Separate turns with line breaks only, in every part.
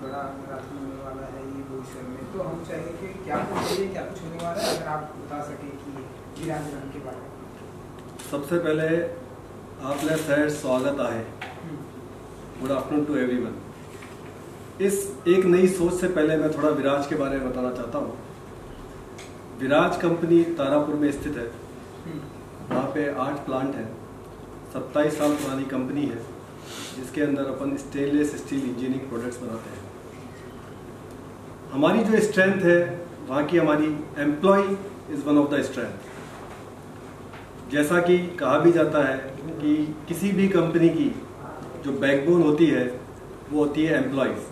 बड़ा मैराथन होने वाला है ये बोईसर में, तो हम चाहेंगे कि क्या कुछ है, क्या कुछ होने वाला है, अगर आप बता सकें कि विराज रन के बारे में।
सबसे पहले आपले सर स्वागत है। Good afternoon to everyone. इस एक नई सोच से पहले मैं थोड़ा विराज के बारे में बताना चाहता हूँ। विराज कंपनी तारापुर में स्थित है। वहाँ पे 8 प्लांट हैं। 27 साल पुरानी कंपनी है, जिसके अंदर अपन स्टेनलेस स्टील इंजीनियरिंग प्रोडक्ट्स बनाते हैं। हमारी जो स्ट्रेंथ है वहाँ की, हमारी employ is one of the strength. जैसा कि कहा भी जाता है कि किसी भी कंपनी की जो बैकबोन होती है वो होती है एम्प्लॉयज़,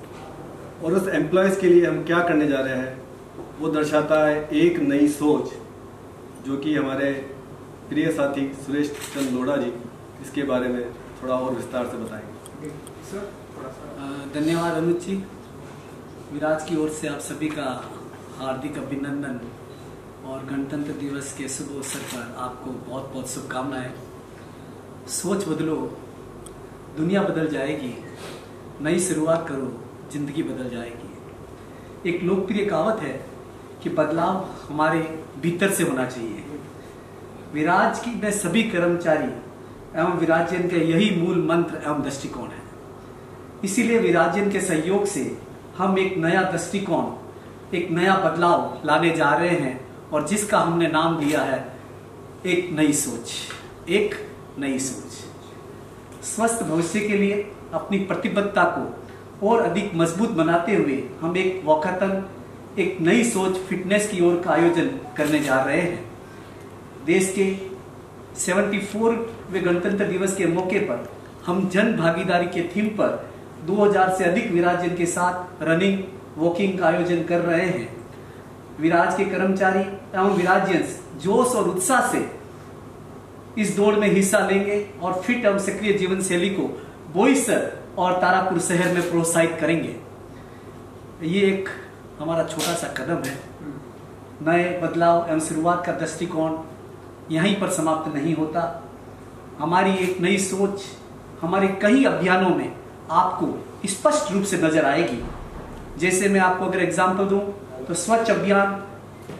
और उस एम्प्लॉयज़ के लिए हम क्या करने जा रहे हैं वो दर्शाता है एक नई सोच, जो कि हमारे प्रिय साथी सुरेश चंद्र लोढ़ा जी इसके बारे में थोड़ा और विस्तार से बताएंगे।
सर थोड़ा सा।
धन्यवाद अनुज जी। विराज की ओर से आप सभी का हार्दिक अभिनंदन और गणतंत्र दिवस के शुभ अवसर पर आपको बहुत बहुत शुभकामनाएं। सोच बदलो, दुनिया बदल जाएगी। नई शुरुआत करो, जिंदगी बदल जाएगी। एक लोकप्रिय कहावत है कि बदलाव हमारे भीतर से होना चाहिए। विराज की में सभी कर्मचारी एवं विराजियन के यही मूल मंत्र एवं दृष्टिकोण है। इसीलिए विराजियन के सहयोग से हम एक नया दृष्टिकोण, एक नया बदलाव लाने जा रहे हैं, और जिसका हमने नाम दिया है एक नई सोच। एक नई सोच स्वस्थ भविष्य के लिए अपनी प्रतिबद्धता को और अधिक मजबूत बनाते हुए हम एक वॉकाथन, एक नई सोच फिटनेस की ओर का आयोजन करने जा रहे हैं। देश के 74वें गणतंत्र दिवस के मौके पर हम जन भागीदारी के थीम पर 2000 से अधिक विराजियन के साथ रनिंग, वॉकिंग का आयोजन कर रहे हैं। विराज के कर्मचारी एवं विराजियंस जोश और उत्साह से इस दौड़ में हिस्सा लेंगे और फिट एवं सक्रिय जीवन शैली को बोईसर और तारापुर शहर में प्रोत्साहित करेंगे। ये एक हमारा छोटा सा कदम है। नए बदलाव एवं शुरुआत का दृष्टिकोण यहीं पर समाप्त नहीं होता। हमारी एक नई सोच हमारे कई अभियानों में आपको स्पष्ट रूप से नजर आएगी। जैसे मैं आपको अगर एग्जाम्पल दूं तो स्वच्छ अभियान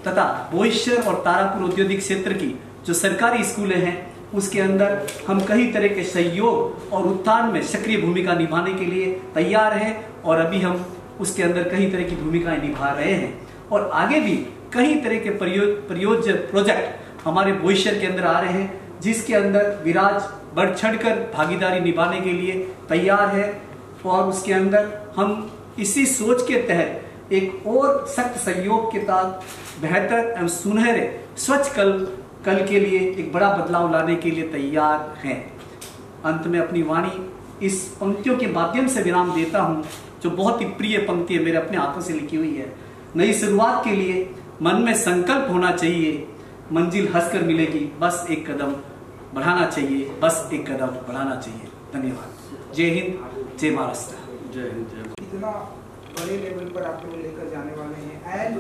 तथा बोईसर और तारापुर औद्योगिक क्षेत्र की जो सरकारी स्कूलें हैं उसके अंदर हम कई तरह के सहयोग और उत्थान में सक्रिय भूमिका निभाने के लिए तैयार हैं, और अभी हम उसके अंदर कई तरह की भूमिकाएं निभा रहे हैं, और आगे भी कई तरह के प्रोजेक्ट हमारे बोईसर के अंदर आ रहे हैं, जिसके अंदर विराज बढ़ चढ़कर भागीदारी निभाने के लिए तैयार है। और उसके अंदर हम इसी सोच के तहत एक और सख्त सहयोग के साथ बेहतर एवं सुनहरे स्वच्छ कल के लिए एक बड़ा बदलाव लाने के लिए तैयार हैं। अंत में अपनी वाणी इस पंक्तियों के माध्यम से विराम देता हूं, जो बहुत ही प्रिय पंक्ति है, मेरे अपने हाथों से लिखी हुई है। नई शुरुआत के लिए मन में संकल्प होना चाहिए, मंजिल हंसकर मिलेगी, बस एक कदम बढ़ाना चाहिए, बस एक कदम बढ़ाना चाहिए। धन्यवाद। जय हिंद, जय महाराष्ट्र।
जय हिंद, जय।
इतना बड़े लेवल पर आप लोग लेकर जाने वाले हैं एंड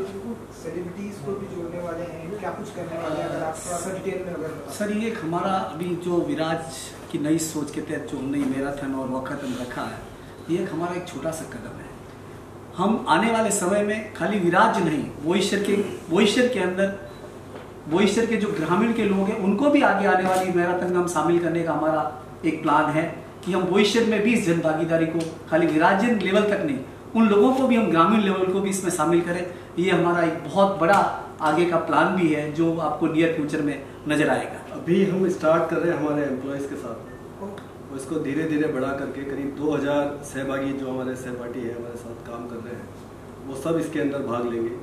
सेलिब्रिटीज को भी जोड़ने वाले हैं, क्या कुछ करने वाले हैं, अगर आप थोड़ा सा डिटेल में अगर।
सर, ये हमारा अभी जो विराज की नई सोच के तहत जो नई मैराथन और वॉकाथन रखा है, ये हमारा एक छोटा सा कदम है। हम आने वाले समय में खाली विराज नहीं, बोईसर के अंदर बोईसर के जो ग्रामीण के लोग हैं उनको भी आगे आने वाली मैराथन में हम शामिल करने का हमारा एक प्लान है कि हम बोईसर में भी इस जन भागीदारी को खाली विराजियन लेवल तक नहीं, उन लोगों को भी हम ग्रामीण लेवल को भी इसमें शामिल करें। ये हमारा एक बहुत बड़ा आगे का प्लान भी है, जो आपको नियर फ्यूचर में नजर आएगा।
अभी हम स्टार्ट कर रहे हैं हमारे एम्प्लॉयज़ के साथ, और इसको धीरे धीरे बढ़ा करके करीब 2000 सहभागी जो हमारे सहपाठी है हमारे साथ काम कर रहे हैं, वो सब इसके अंदर भाग लेंगे।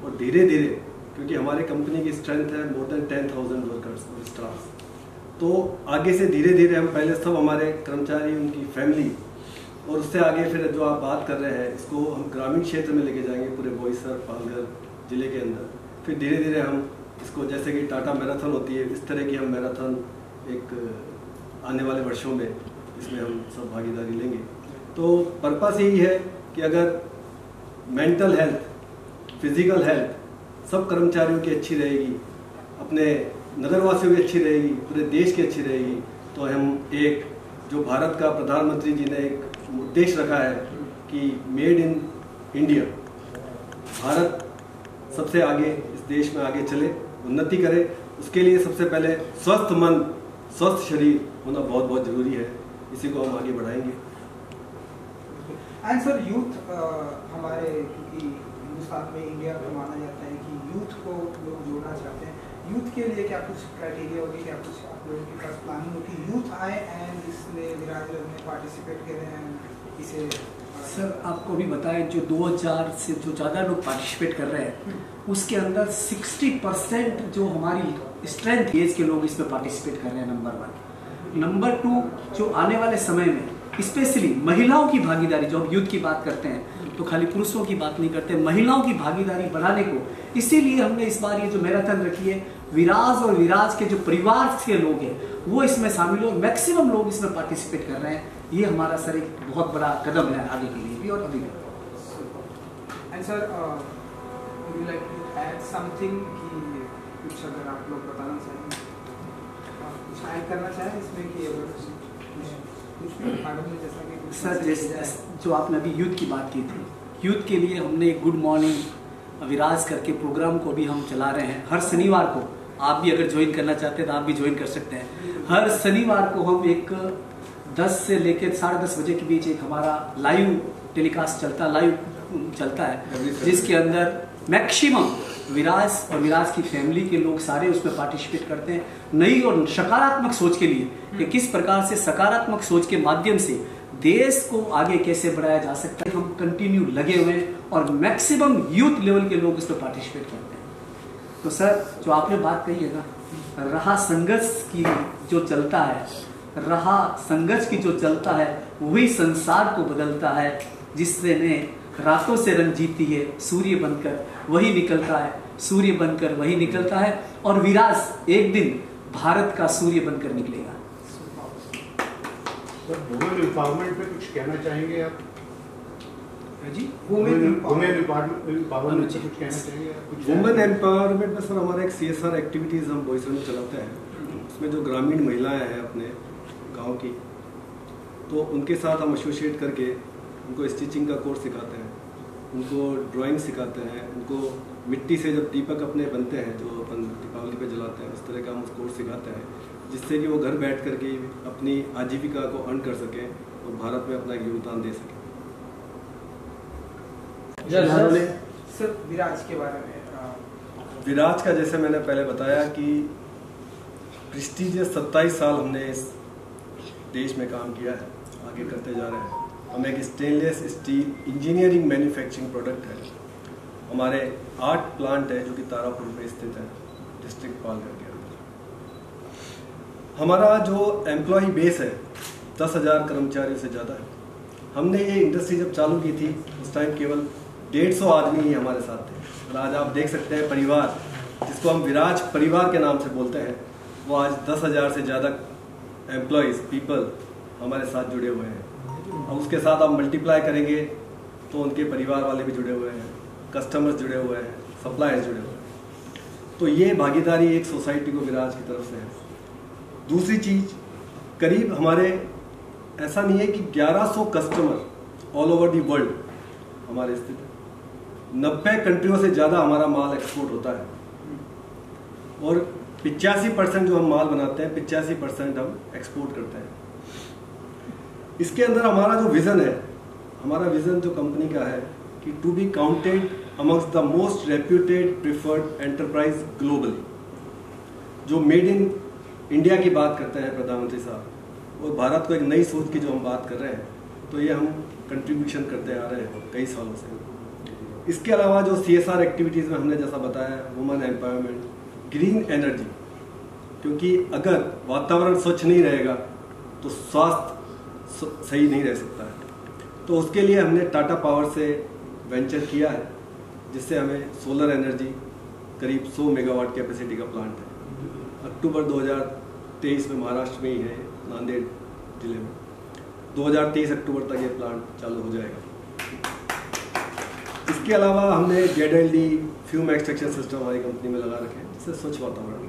और धीरे धीरे, क्योंकि हमारे कंपनी की स्ट्रेंथ है मोर देन 10,000 वर्कर्स और स्टाफ, तो आगे से धीरे धीरे हम पहले सब हमारे कर्मचारी, उनकी फैमिली, और उससे आगे फिर जो आप बात कर रहे हैं इसको हम ग्रामीण क्षेत्र में लेके जाएंगे, पूरे बोईसर पालघर जिले के अंदर। फिर धीरे धीरे हम इसको, जैसे कि टाटा मैराथन होती है, इस तरह की हम मैराथन एक आने वाले वर्षों में इसमें हम सब भागीदारी लेंगे। तो पर्पस यही है कि अगर मेंटल हेल्थ, फिजिकल हेल्थ सब कर्मचारियों की अच्छी रहेगी, अपने नगरवासियों की अच्छी रहेगी, पूरे देश की अच्छी रहेगी, तो हम एक जो भारत का प्रधानमंत्री जी ने एक उद्देश्य रखा है कि मेड इन इंडिया, भारत सबसे आगे, इस देश में आगे चले, उन्नति करे, उसके लिए सबसे पहले स्वस्थ मन, स्वस्थ शरीर होना बहुत बहुत जरूरी है। इसी को हम आगे बढ़ाएंगे।
एंड सर, यूथ हमारे, क्योंकि हिंदुस्तान में, इंडिया को माना जाता है कि यूथ को लोग जोड़ना चाहते हैं, यूथ के लिए क्या कुछ क्राइटेरिया होगी, क्या कुछ आप लोगों के पास प्लानिंग होगी, यूथ आए एंड इसमें विराज में पार्टिसिपेट करें इसे?
सर आपको भी बताएं, जो 2000 से जो ज़्यादा लोग पार्टिसिपेट कर रहे हैं उसके अंदर 60% जो हमारी स्ट्रेंथ एज के लोग इसमें पार्टिसिपेट कर रहे हैं, नंबर 1। नंबर 2, जो आने वाले समय में स्पेशली महिलाओं की भागीदारी, जो हम यूथ की बात करते हैं तो खाली पुरुषों की बात नहीं करते, महिलाओं की भागीदारी बढ़ाने को, इसीलिए हमने इस बार ये जो मैराथन रखी है, विराज और विराज के जो परिवार के लोग हैं वो इसमें शामिल हो, मैक्सिमम लोग इसमें पार्टिसिपेट कर रहे हैं। ये हमारा सर एक बहुत बड़ा कदम है आगे के लिए भी और अभी भी।
And sir, would you like to add something, कि कुछ अगर आप लोग बताना चाहें, कुछ ऐड करना चाहें इसमें, कि अगर कुछ भी आगे में, जैसा कि
सर जैसे जो आपने अभी यूथ की बात की थी, यूथ के लिए हमने गुड मॉर्निंग विराज करके प्रोग्राम को भी हम चला रहे हैं। हर शनिवार को आप भी अगर ज्वाइन करना चाहते हैं तो आप भी ज्वाइन कर सकते हैं। हर शनिवार को हम एक 10 से लेकर 10:30 बजे के बीच एक हमारा लाइव टेलीकास्ट चलता है, जिसके अंदर मैक्सिमम विराज और विराज की फैमिली के लोग सारे उसमें पार्टिसिपेट करते हैं। नई और सकारात्मक सोच के लिए कि किस प्रकार से सकारात्मक सोच के माध्यम से देश को आगे कैसे बढ़ाया जा सकता है, हम कंटिन्यू लगे हुए हैं और मैक्सिमम यूथ लेवल के लोग इसमें पार्टिसिपेट करते हैं। तो सर जो आपने बात कही है ना, रहा संघर्ष की जो चलता है, रहा संघर्ष की जो चलता है वही संसार को बदलता है, जिससे ने रातों से रंग जीती है, सूर्य बनकर वही निकलता है, सूर्य बनकर वही निकलता है, और विराज एक दिन भारत का सूर्य बनकर निकलेगा।
वुमेन एम्पावरमेंट पे कुछ कहना चाहेंगे आप
जी?
वुमेन एम्पावरमेंट पे कुछ कहना चाहेंगे आप?
वुमेन एम्पावरमेंट में सर हमारा एक CSR एक्टिविटीज़ हम बोईसर में चलाते हैं। उसमें जो ग्रामीण महिलाएं हैं अपने गांव की, तो उनके साथ हम एसोसिएट करके उनको स्टिचिंग का कोर्स सिखाते हैं, उनको ड्राइंग सिखाते हैं, उनको मिट्टी से जब दीपक अपने बनते हैं जो अपन दीपावली पे जलाते हैं, उस तरह का हम उस कोर्स सिखाते हैं, जिससे कि वो घर बैठ कर के अपनी आजीविका को अर्न कर सकें और भारत में अपना एक योगदान दे सकें।
सर विराज के बारे में,
विराज का जैसे मैंने पहले बताया कि प्रेस्टीजियस 27 साल हमने इस देश में काम किया है, आगे करते जा रहे हैं। हम एक stainless steel engineering manufacturing product है। हमारे 8 प्लांट है जो कि तारापुर में स्थित है, डिस्ट्रिक्ट पालघर के अंदर। हमारा जो एम्प्लॉय बेस है 10,000 कर्मचारियों से ज़्यादा है। हमने ये इंडस्ट्री जब चालू की थी उस टाइम केवल 150 आदमी ही हमारे साथ थे, और आज आप देख सकते हैं परिवार, जिसको हम विराज परिवार के नाम से बोलते हैं, वो आज 10,000 से ज़्यादा एम्प्लॉयज़ पीपल हमारे साथ जुड़े हुए हैं। अब उसके साथ आप मल्टीप्लाई करेंगे तो उनके परिवार वाले भी जुड़े हुए हैं, कस्टमर्स जुड़े हुए हैं, सप्लायर्स जुड़े हुए हैं। तो ये भागीदारी एक सोसाइटी को विराज की तरफ से है। दूसरी चीज़, करीब हमारे ऐसा नहीं है कि 1100 customer all over the world हमारे स्थित है। 90 कंट्रियों से ज़्यादा हमारा माल एक्सपोर्ट होता है, और 85% जो हम माल बनाते हैं 85% हम एक्सपोर्ट करते हैं। इसके अंदर हमारा जो विज़न है, हमारा विज़न जो कंपनी का है कि to be counted amongst the most reputed preferred enterprise globally. जो मेड इन इंडिया की बात करते हैं प्रधानमंत्री साहब, और भारत को एक नई सोच की जो हम बात कर रहे हैं, तो ये हम कंट्रीब्यूशन करते आ रहे हैं कई सालों से। इसके अलावा जो CSR एक्टिविटीज़ में हमने जैसा बताया, वुमेन एम्पावरमेंट, ग्रीन एनर्जी, क्योंकि अगर वातावरण स्वच्छ नहीं रहेगा तो स्वास्थ्य सही नहीं रह सकता है। तो उसके लिए हमने टाटा पावर से वेंचर किया है, जिससे हमें सोलर एनर्जी करीब 100 मेगावाट कैपेसिटी का प्लांट है। अक्टूबर 2023 में महाराष्ट्र में ही है, नांदेड़ जिले में। 2023 अक्टूबर तक ये प्लांट चालू हो जाएगा। इसके अलावा हमने ZLD फ्यूम एक्सट्रैक्शन सिस्टम हमारी कंपनी में लगा रखे हैं, जिससे स्वच्छ वातावरण है।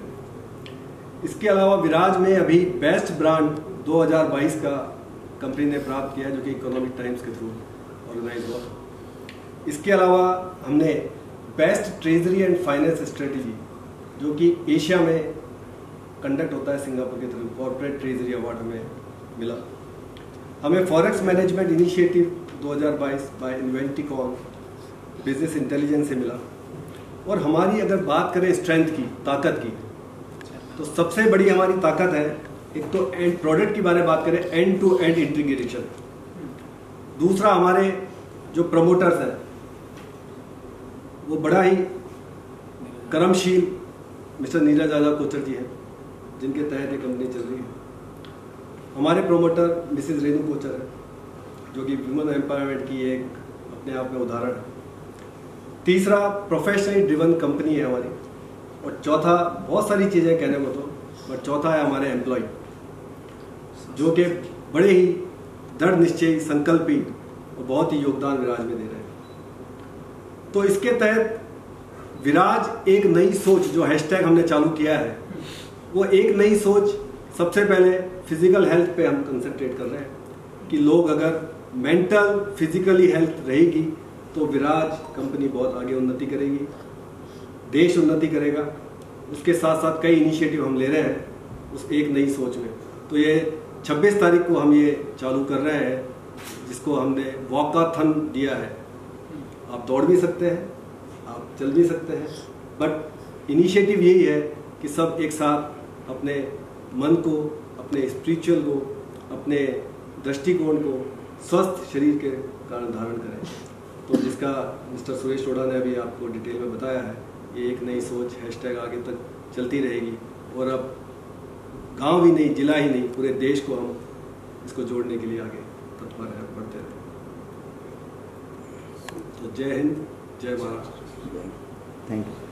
इसके अलावा विराज में अभी बेस्ट ब्रांड 2022 का कंपनी ने प्राप्त किया है, जो कि इकोनॉमिक टाइम्स के थ्रू ऑर्गेनाइज हुआ। इसके अलावा हमने best treasury and finance strategy जो कि एशिया में कंडक्ट होता है सिंगापुर के थ्रू, कॉर्पोरेट ट्रेजरी अवार्ड हमें मिला। हमें forex management initiative 2022 by Inventicon Business Intelligence से मिला। और हमारी अगर बात करें स्ट्रेंथ की, ताकत की, तो सबसे बड़ी हमारी ताकत है, एक तो एंड प्रोडक्ट की बारे में बात करें, एंड टू एंड इंटीग्रेशन। दूसरा हमारे जो प्रमोटर्स हैं वो बड़ा ही कर्मशील मिस्टर नीरज आजाद कोचर जी हैं, जिनके तहत ये कंपनी चल रही है। हमारे प्रमोटर मिसेज रेनू कोचर है, जो कि वुमेन एम्पावरमेंट की एक अपने आप में उदाहरण है। तीसरा प्रोफेशनली ड्रिवन कंपनी है हमारी। और चौथा, बहुत सारी चीज़ें कहने को तो, बट चौथा है हमारे एम्प्लॉय, जो कि बड़े ही दृढ़ निश्चयी, संकल्पी और बहुत ही योगदान विराज में दे रहे हैं। तो इसके तहत विराज एक नई सोच, जो हैशटैग हमने चालू किया है, वो एक नई सोच सबसे पहले फिजिकल हेल्थ पे हम कंसंट्रेट कर रहे हैं कि लोग अगर मेंटल फिजिकली हेल्थ रहेगी तो विराज कंपनी बहुत आगे उन्नति करेगी, देश उन्नति करेगा। उसके साथ साथ कई इनिशिएटिव हम ले रहे हैं उस एक नई सोच में। तो ये 26 तारीख को हम ये चालू कर रहे हैं, जिसको हमने वॉकाथन दिया है। आप दौड़ भी सकते हैं, आप चल भी सकते हैं, बट इनिशिएटिव यही है कि सब एक साथ अपने मन को, अपने स्पिरिचुअल को, अपने दृष्टिकोण को स्वस्थ शरीर के कारण धारण करें। तो जिसका मिस्टर सुरेश रोड़ा ने अभी आपको डिटेल में बताया है, ये एक नई सोच हैशटैग आगे तक चलती रहेगी। और अब गांव ही नहीं, जिला ही नहीं, पूरे देश को हम इसको जोड़ने के लिए आगे तत्पर है, बढ़ते रहे। तो जय हिंद, जय महाराष्ट्र।
Thank you.